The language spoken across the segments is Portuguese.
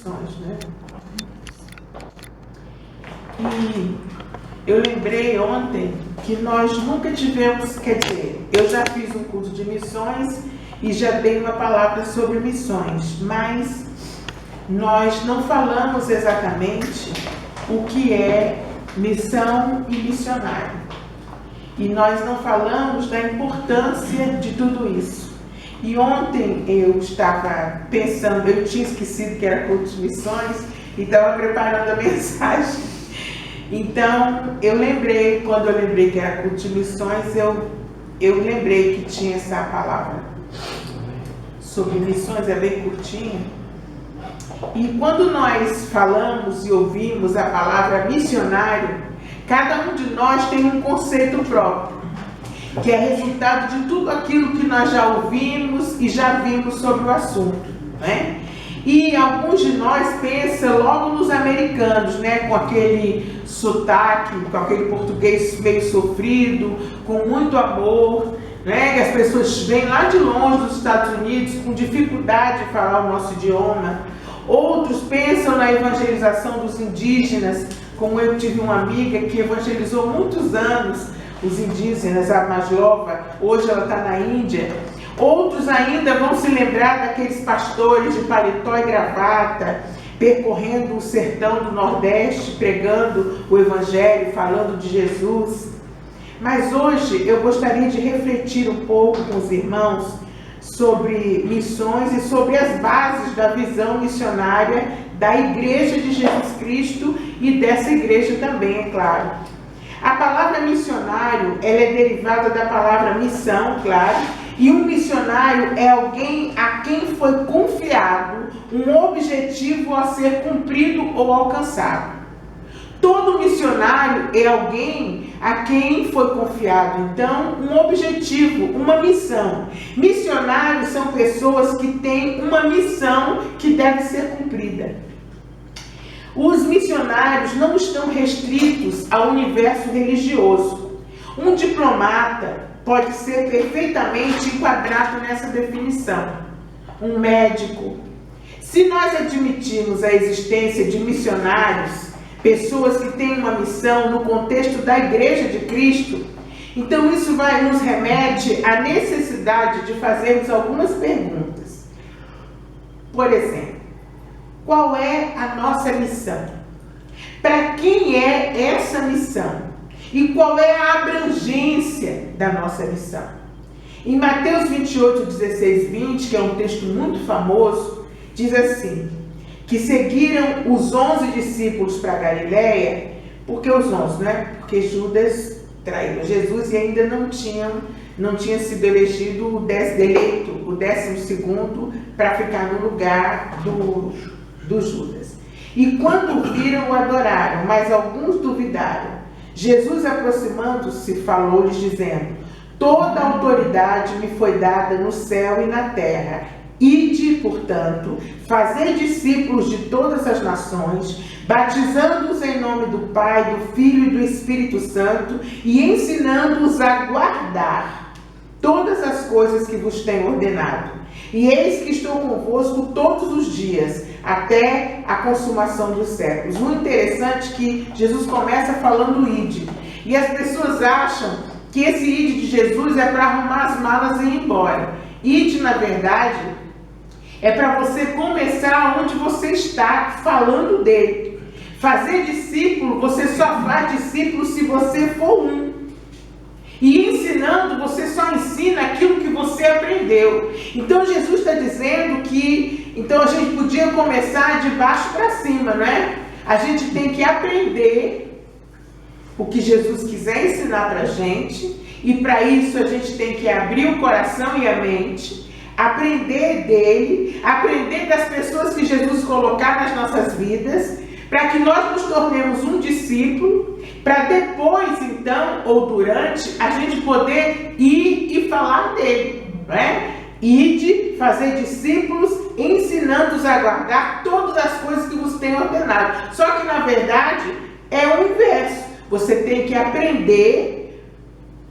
missões, né? E eu lembrei ontem que nós nunca tivemos, quer dizer, eu já fiz um curso de missões e já dei uma palavra sobre missões, mas nós não falamos exatamente o que é missão e missionário. E nós não falamos da importância de tudo isso. E ontem eu estava pensando, eu tinha esquecido que era culto de missões e estava preparando a mensagem. Então, eu lembrei, quando eu lembrei que era culto de missões, eu lembrei que tinha essa palavra sobre missões, é bem curtinha. E quando nós falamos e ouvimos a palavra missionário, cada um de nós tem um conceito próprio, que é resultado de tudo aquilo que nós já ouvimos e já vimos sobre o assunto, né? E alguns de nós pensam logo nos americanos, né? Com aquele sotaque, com aquele português meio sofrido, com muito amor, né? Que as pessoas vêm lá de longe dos Estados Unidos com dificuldade de falar o nosso idioma. Outros pensam na evangelização dos indígenas, como eu tive uma amiga que evangelizou muitos anos os indígenas, a Majlova, hoje ela está na Índia. Outros ainda vão se lembrar daqueles pastores de paletó e gravata, percorrendo o sertão do Nordeste, pregando o Evangelho, falando de Jesus. Mas hoje eu gostaria de refletir um pouco com os irmãos sobre missões e sobre as bases da visão missionária da Igreja de Jesus Cristo e dessa igreja também, é claro. A palavra missionário, ela é derivada da palavra missão, claro, e um missionário é alguém a quem foi confiado um objetivo a ser cumprido ou alcançado. Todo missionário é alguém a quem foi confiado, então, um objetivo, uma missão. Missionários são pessoas que têm uma missão que deve ser cumprida. Os missionários não estão restritos ao universo religioso. Um diplomata pode ser perfeitamente enquadrado nessa definição. Um médico. Se nós admitirmos a existência de missionários, pessoas que têm uma missão no contexto da Igreja de Cristo, então isso nos remete à necessidade de fazermos algumas perguntas. Por exemplo, qual é a nossa missão? Para quem é essa missão? E qual é a abrangência da nossa missão? Em Mateus 28, 16, 20, que é um texto muito famoso, diz assim, que seguiram os 11 discípulos para Galiléia, porque os 11, né? Porque Judas traiu Jesus e ainda não tinha sido elegido o 12º para ficar no lugar do Judas. E quando viram, o adoraram, mas alguns duvidaram. Jesus, aproximando-se, falou-lhes, dizendo, toda a autoridade me foi dada no céu e na terra. Ide, portanto, fazer discípulos de todas as nações, batizando-os em nome do Pai, do Filho e do Espírito Santo, e ensinando-os a guardar todas as coisas que vos tenho ordenado. E eis que estou convosco todos os dias, até a consumação dos séculos. O interessante é que Jesus começa falando ide. E as pessoas acham que esse ide de Jesus é para arrumar as malas e ir embora. Ide, na verdade, é para você começar onde você está, falando dele. Fazer discípulo, você só faz discípulo se você for um. E ensinando, você só ensina aquilo que você aprendeu. Então Jesus está dizendo que então a gente podia começar de baixo para cima, não é? A gente tem que aprender o que Jesus quiser ensinar para a gente. E para isso a gente tem que abrir o coração e a mente, aprender dele, aprender das pessoas que Jesus colocar nas nossas vidas, para que nós nos tornemos um discípulo, para depois, então, ou durante, a gente poder ir e falar dele, não é? Ide, fazer discípulos, ensinando-os a guardar todas as coisas que vos tenho ordenado. Só que, na verdade, é o inverso. Você tem que aprender,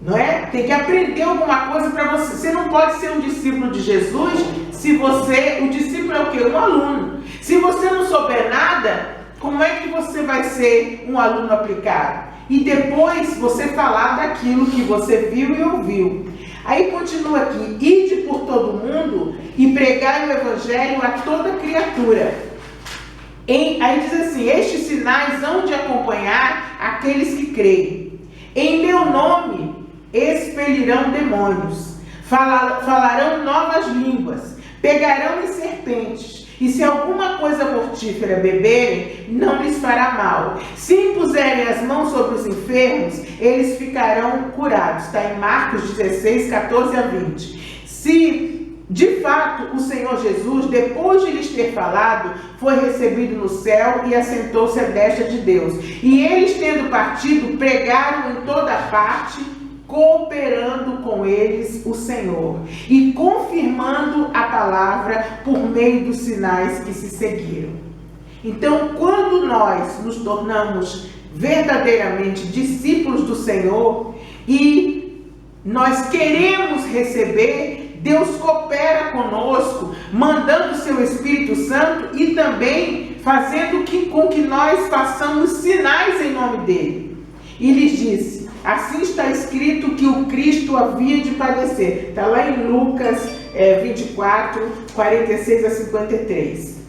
não é? Tem que aprender alguma coisa para você. Você não pode ser um discípulo de Jesus se você... O discípulo é o quê? Um aluno. Se você não souber nada, como é que você vai ser um aluno aplicado? E depois você falar daquilo que você viu e ouviu. Aí continua aqui: ide por todo mundo e pregai o evangelho a toda criatura. Aí diz assim: estes sinais hão de acompanhar aqueles que creem. Em meu nome expelirão demônios, falarão novas línguas, pegarão em serpentes, e se alguma coisa mortífera beberem, não lhes fará mal. Se impuserem as mãos sobre os enfermos, eles ficarão curados. Está em Marcos 16, 14 a 20. Se de fato o Senhor Jesus, depois de lhes ter falado, foi recebido no céu e assentou-se à destra de Deus. E eles, tendo partido, pregaram em toda parte, cooperando com eles o Senhor e confirmando a palavra por meio dos sinais que se seguiram. Então, quando nós nos tornamos verdadeiramente discípulos do Senhor e nós queremos receber, Deus coopera conosco, mandando o seu Espírito Santo e também fazendo com que nós façamos sinais em nome dele. E lhes disse: assim está escrito que o Cristo havia de padecer. Está lá em Lucas 24, 46 a 53.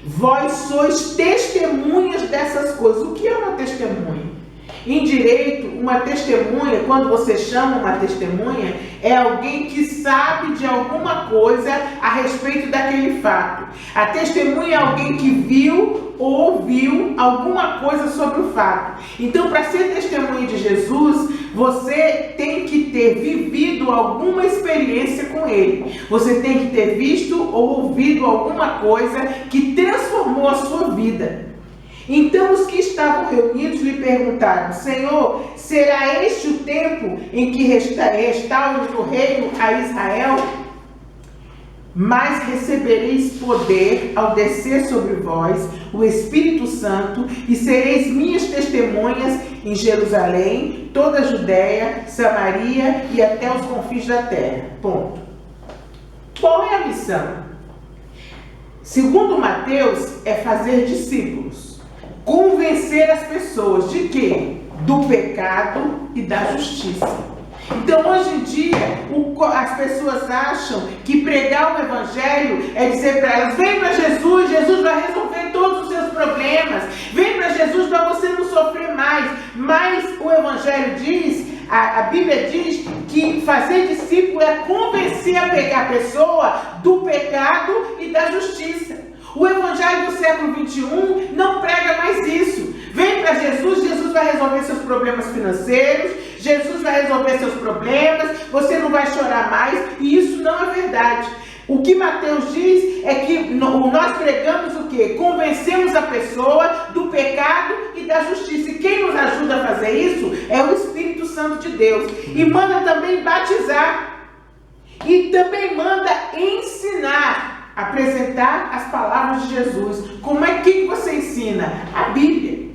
Vós sois testemunhas dessas coisas. O que é uma testemunha? Em direito, uma testemunha, quando você chama uma testemunha, é alguém que sabe de alguma coisa a respeito daquele fato. A testemunha é alguém que viu ou ouviu alguma coisa sobre o fato. Então, para ser testemunha de Jesus, você tem que ter vivido alguma experiência com ele. Você tem que ter visto ou ouvido alguma coisa que transformou a sua vida. Então os que estavam reunidos lhe perguntaram: Senhor, será este o tempo em que restaure o reino a Israel? Mas recebereis poder ao descer sobre vós o Espírito Santo, e sereis minhas testemunhas em Jerusalém, toda a Judéia, Samaria e até os confins da terra. Ponto. Qual é a missão? Segundo Mateus, é fazer discípulos. Convencer as pessoas de quê? Do pecado e da justiça. Então, hoje em dia, as pessoas acham que pregar o evangelho é dizer para elas: vem para Jesus, Jesus vai resolver todos os seus problemas, vem para Jesus para você não sofrer mais. Mas o evangelho diz, a Bíblia diz que fazer discípulo é convencer a pessoa do pecado e da justiça. O evangelho do século XXI não prega mais isso. Vem para Jesus, Jesus vai resolver seus problemas financeiros, Jesus vai resolver seus problemas, você não vai chorar mais, e isso não é verdade. O que Mateus diz é que nós pregamos o quê? Convencemos a pessoa do pecado e da justiça. E quem nos ajuda a fazer isso é o Espírito Santo de Deus. E manda também batizar. E também manda ensinar. Apresentar as palavras de Jesus. Como é que você ensina? A Bíblia.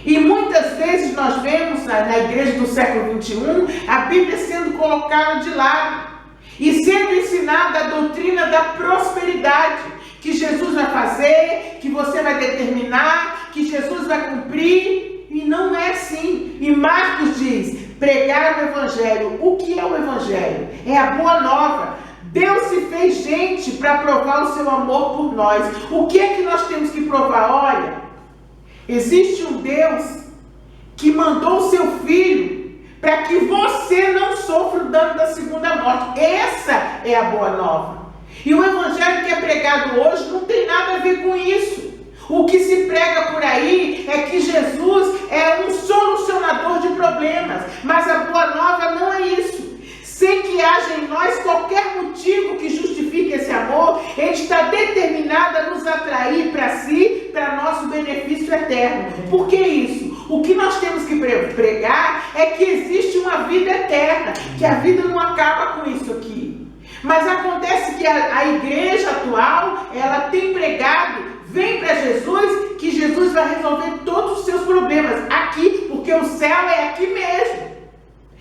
E muitas vezes nós vemos na igreja do século XXI a Bíblia sendo colocada de lado e sendo ensinada a doutrina da prosperidade, que Jesus vai fazer, que você vai determinar, que Jesus vai cumprir, e não é assim. E Marcos diz: pregar o evangelho. O que é o evangelho? É a boa nova. Deus se fez gente para provar o seu amor por nós. O que é que nós temos que provar? Olha, existe um Deus que mandou o seu Filho para que você não sofra o dano da segunda morte. Essa é a boa nova. E o evangelho que é pregado hoje não tem nada a ver com isso. O que se prega por aí é que Jesus é um solucionador de problemas. Mas a boa nova não é isso. Sem que haja em nós qualquer motivo que justifique esse amor, ele está determinado a nos atrair para si, para nosso benefício eterno. Por que isso? O que nós temos que pregar é que existe uma vida eterna, que a vida não acaba com isso aqui. Mas acontece que a igreja atual, ela tem pregado: vem para Jesus, que Jesus vai resolver todos os seus problemas aqui, porque o céu é aqui mesmo.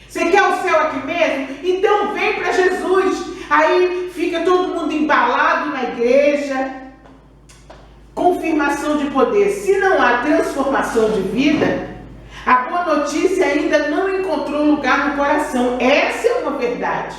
Você quer o céu aqui mesmo? Então vem para Jesus. Aí fica todo mundo embalado na igreja, transformação de vida, a boa notícia ainda não encontrou lugar no coração. Essa é uma verdade.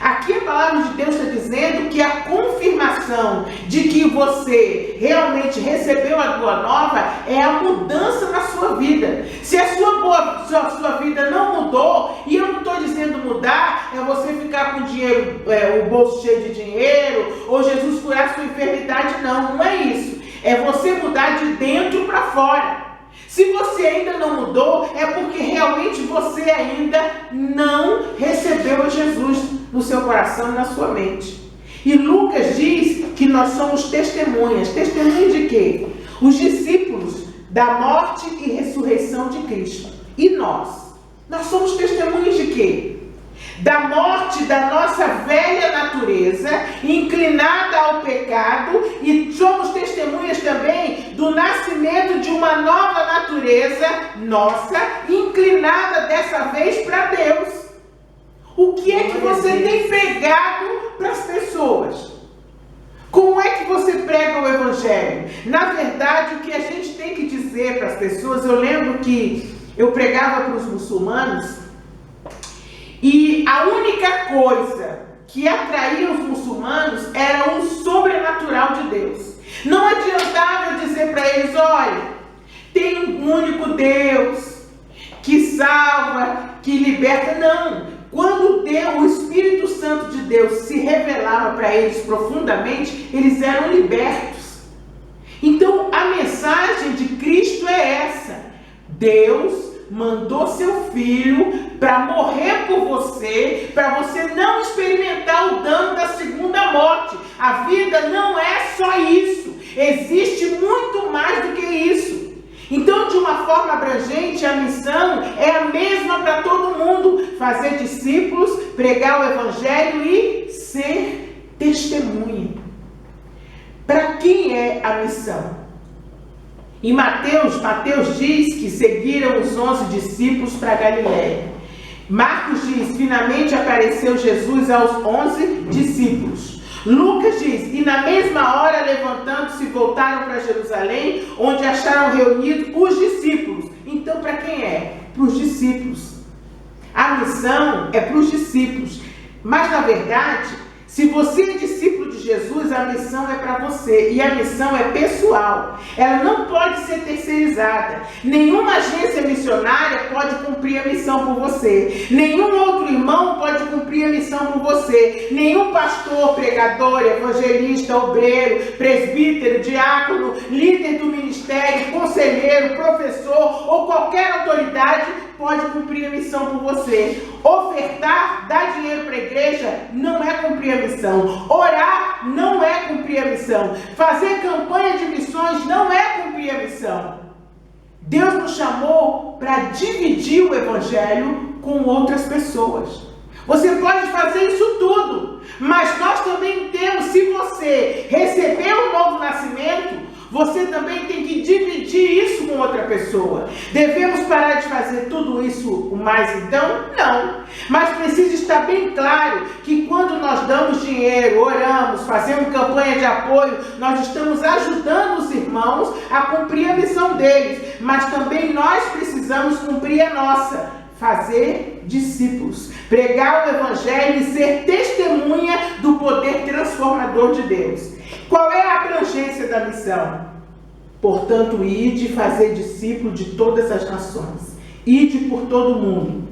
Aqui a palavra de Deus está dizendo que a confirmação de que você realmente recebeu a boa nova é a mudança na sua vida. Se a sua vida não mudou, e eu não estou dizendo mudar, é você ficar com dinheiro, o bolso cheio de dinheiro, ou Jesus curar sua enfermidade, não é isso. É você mudar de dentro para fora. Se você ainda não mudou, é porque realmente você ainda não recebeu a Jesus no seu coração e na sua mente. E Lucas diz que nós somos testemunhas. Testemunhas de quê? Os discípulos da morte e ressurreição de Cristo. E nós? Nós somos testemunhas de quê? Da morte da nossa velha natureza, inclinada ao pecado, e somos testemunhas também do nascimento de uma nova natureza nossa, inclinada dessa vez para Deus. O que é que você tem pregado para as pessoas? Como é que você prega o Evangelho? Na verdade, o que a gente tem que dizer para as pessoas, eu lembro que eu pregava para os muçulmanos, e a única coisa que atraía os muçulmanos era o sobrenatural de Deus. Não adiantava eu dizer para eles, olha, tem um único Deus que salva, que liberta. Não. Quando o Espírito Santo de Deus se revelava para eles profundamente, eles eram libertos. Então a mensagem de Cristo é essa. Deus mandou seu filho para morrer por você, para você não experimentar o dano da segunda morte. A vida não é só isso. Existe muito mais do que isso. Então, de uma forma abrangente, a missão é a mesma para todo mundo. Fazer discípulos, pregar o Evangelho e ser testemunha. Para quem é a missão? Em Mateus diz que seguiram os 11 discípulos para Galiléia. Marcos diz, finalmente apareceu Jesus aos 11 discípulos. Lucas diz, e na mesma hora, levantando-se, voltaram para Jerusalém, onde acharam reunidos os discípulos. Então, para quem é? Para os discípulos. A missão é para os discípulos. Mas, na verdade, se você é discípulo de Jesus, a missão é para você. E a missão é pessoal. Ela não pode ser terceirizada. Nenhuma agência missionária pode cumprir a missão por você. Nenhum outro irmão pode cumprir a missão por você. Nenhum pastor, pregador, evangelista, obreiro, presbítero, diácono, líder do ministério, conselheiro, professor ou qualquer autoridade pode cumprir a missão por você. Ofertar, dar dinheiro para a igreja não é cumprir a missão. Orar não é cumprir a missão. Fazer campanha de missões não é cumprir a missão. Deus nos chamou para dividir o Evangelho com outras pessoas. Você pode fazer isso tudo, mas nós também temos, se você recebeu um novo nascimento, você também tem que dividir isso com outra pessoa. Devemos parar de fazer tudo isso mais então? Não. Mas precisa estar bem claro que quando nós damos dinheiro, oramos, fazemos campanha de apoio, nós estamos ajudando os irmãos a cumprir a missão deles. Mas também nós precisamos cumprir a nossa. Fazer discípulos, pregar o Evangelho e ser testemunha do poder transformador de Deus. Qual é a abrangência da missão? Portanto, ide fazer discípulo de todas as nações. Ide por todo o mundo.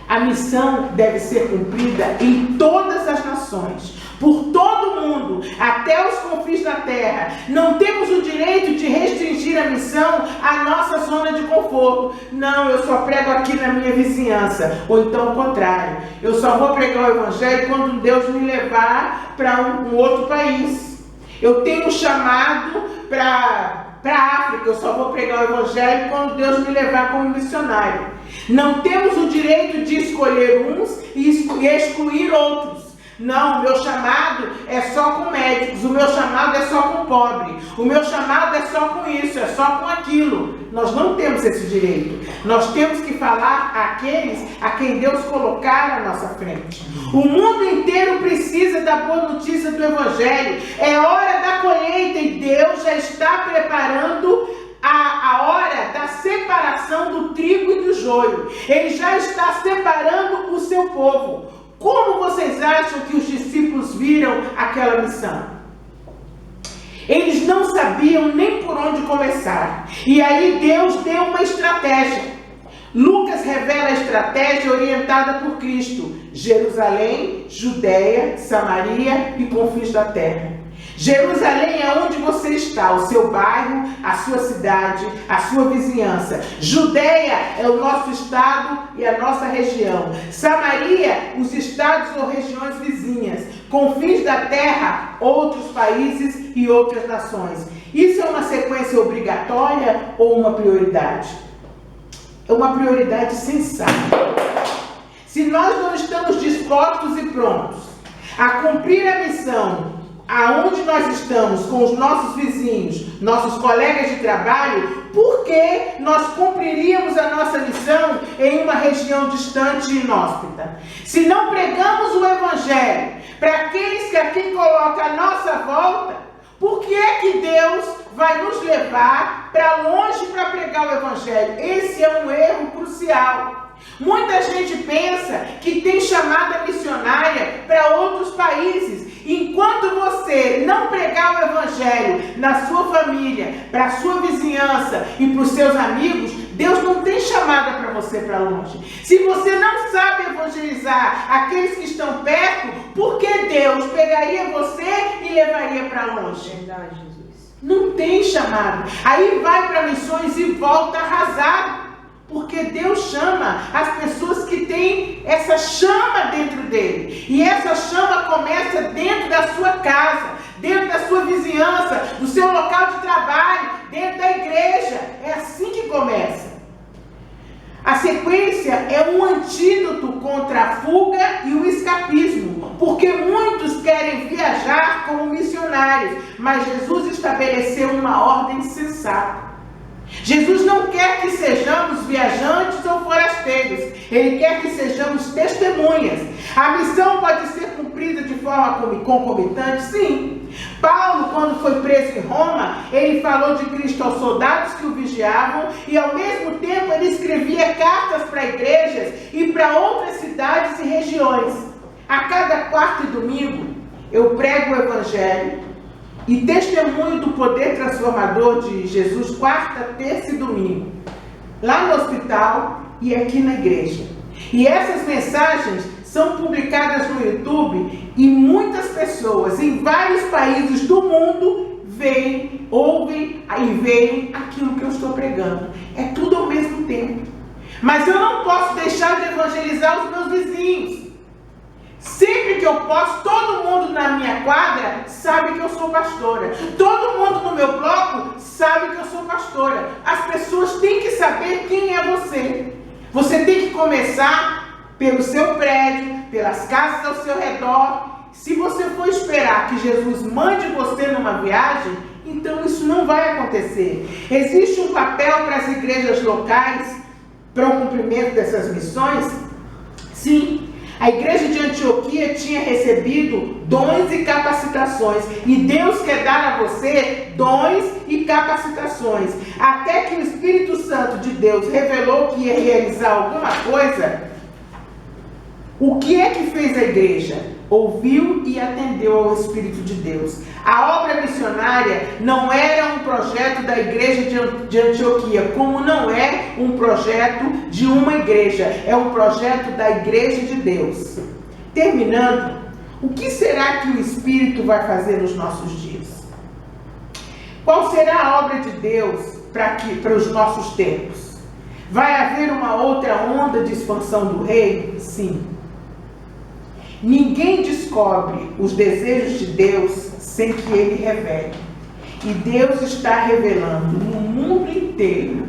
A missão deve ser cumprida em todas as nações, por todo mundo, até os confins da terra. Não temos o direito de restringir a missão à nossa zona de conforto. Não, eu só prego aqui na minha vizinhança. Ou então o contrário. Eu só vou pregar o Evangelho quando Deus me levar para um outro país. Eu tenho chamado para a África. Eu só vou pregar o Evangelho quando Deus me levar como missionário. Não temos o direito de escolher uns e excluir outros. Não, o meu chamado é só com médicos, o meu chamado é só com pobre, o meu chamado é só com isso, é só com aquilo. Nós não temos esse direito. Nós temos que falar àqueles a quem Deus colocar à nossa frente. O mundo inteiro precisa da boa notícia do Evangelho. É hora da colheita e Deus já está preparando a a hora da separação do trigo e do joio. Ele já está separando o seu povo. Como vocês acham que os discípulos viram aquela missão? Eles não sabiam nem por onde começar. E aí Deus deu uma estratégia. Lucas revela a estratégia orientada por Cristo: Jerusalém, Judéia, Samaria e confins da terra. Jerusalém é onde você está, o seu bairro, a sua cidade, a sua vizinhança. Judéia é o nosso estado e a nossa região. Samaria, os estados ou regiões vizinhas. Confins da terra, outros países e outras nações. Isso é uma sequência obrigatória ou uma prioridade? É uma prioridade sensata. Se nós não estamos dispostos e prontos a cumprir a missão aonde nós estamos, com os nossos vizinhos, nossos colegas de trabalho, por que nós cumpriríamos a nossa missão em uma região distante e inóspita? Se não pregamos o Evangelho para aqueles que aqui colocam a nossa volta, por que é que Deus vai nos levar para longe para pregar o Evangelho? Esse é um erro crucial. Muita gente pensa que tem chamada missionária para outros países. Enquanto você não pregar o Evangelho na sua família, para a sua vizinhança e para os seus amigos, Deus não tem chamada para você para longe. Se você não sabe evangelizar aqueles que estão perto, por que Deus pegaria você e levaria para longe? Verdade, Jesus. Não tem chamado. Aí vai para missões e volta arrasado. Porque Deus chama as pessoas que têm essa chama dentro dele. E essa chama começa dentro da sua casa, dentro da sua vizinhança, do seu local de trabalho, dentro da igreja. É assim que começa. A sequência é um antídoto contra a fuga e o escapismo, porque muitos querem viajar como missionários, mas Jesus estabeleceu uma ordem sensata. Jesus não quer que sejamos viajantes ou forasteiros. Ele quer que sejamos testemunhas. A missão pode ser cumprida de forma concomitante? Sim. Paulo, quando foi preso em Roma, ele falou de Cristo aos soldados que o vigiavam e, ao mesmo tempo, ele escrevia cartas para igrejas e para outras cidades e regiões. A cada quarto e domingo, eu prego o Evangelho e testemunho do poder transformador de Jesus, quarta, terça e domingo, lá no hospital e aqui na igreja. E essas mensagens são publicadas no YouTube e muitas pessoas em vários países do mundo veem, ouvem e veem aquilo que eu estou pregando. É tudo ao mesmo tempo. Mas eu não posso deixar de evangelizar os meus vizinhos. Sempre que eu posso, todo mundo na minha quadra sabe que eu sou pastora. Todo mundo no meu bloco sabe que eu sou pastora. As pessoas têm que saber quem é você. Você tem que começar pelo seu prédio, pelas casas ao seu redor. Se você for esperar que Jesus mande você numa viagem, então isso não vai acontecer. Existe um papel para as igrejas locais para o cumprimento dessas missões? Sim. A igreja de Antioquia tinha recebido dons e capacitações. E Deus quer dar a você dons e capacitações. Até que o Espírito Santo de Deus revelou que ia realizar alguma coisa. O que é que fez a igreja? Ouviu e atendeu ao Espírito de Deus. A obra missionária não era um projeto da igreja de Antioquia, como não é um projeto de uma igreja, é um projeto da igreja de Deus. Terminando, o que será que o Espírito vai fazer nos nossos dias? Qual será a obra de Deus para os nossos tempos? Vai haver uma outra onda de expansão do reino? Sim. Ninguém descobre os desejos de Deus sem que Ele revele. E Deus está revelando no mundo inteiro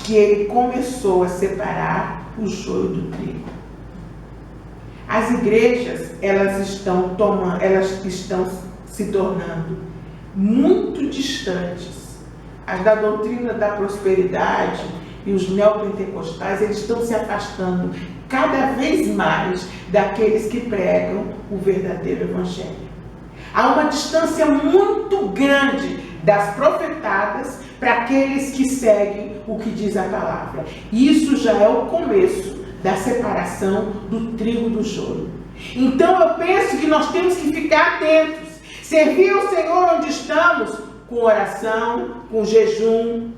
que Ele começou a separar o joio do trigo. As igrejas, elas estão se tornando muito distantes. As da doutrina da prosperidade e os neopentecostais, eles estão se afastando cada vez mais daqueles que pregam o verdadeiro evangelho. Há uma distância muito grande das profetadas para aqueles que seguem o que diz a palavra. Isso já é o começo da separação do trigo do joio. Então eu penso que nós temos que ficar atentos, servir ao Senhor onde estamos, com oração, com jejum,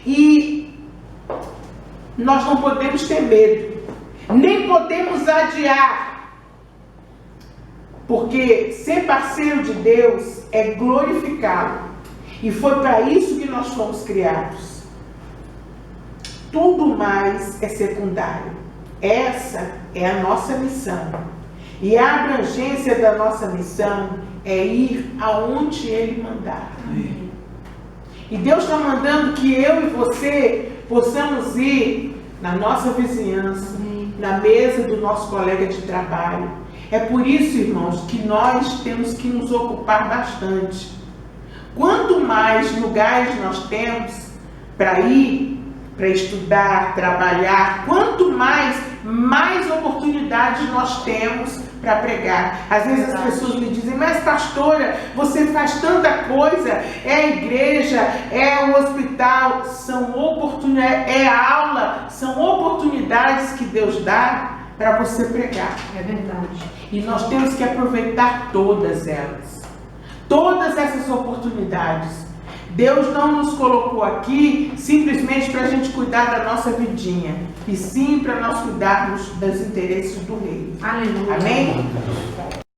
e nós não podemos ter medo, nem podemos adiar, porque ser parceiro de Deus é glorificá-lo, e foi para isso que nós fomos criados. Tudo mais é secundário. Essa é a nossa missão. E a abrangência da nossa missão é ir aonde Ele mandar. E Deus está mandando que eu e você possamos ir na nossa vizinhança, na mesa do nosso colega de trabalho. É por isso, irmãos, que nós temos que nos ocupar bastante. Quanto mais lugares nós temos para ir, para estudar, trabalhar, quanto mais oportunidades nós temos para pregar. Às vezes as pessoas me dizem, mas pastora, você faz tanta coisa, é a igreja, é o hospital, são oportunidades, é a aula, são oportunidades que Deus dá para você pregar. É verdade. E nós temos que aproveitar todas elas, todas essas oportunidades. Deus não nos colocou aqui simplesmente para a gente cuidar da nossa vidinha, e sim para nós cuidarmos dos interesses do Rei. Aleluia. Amém?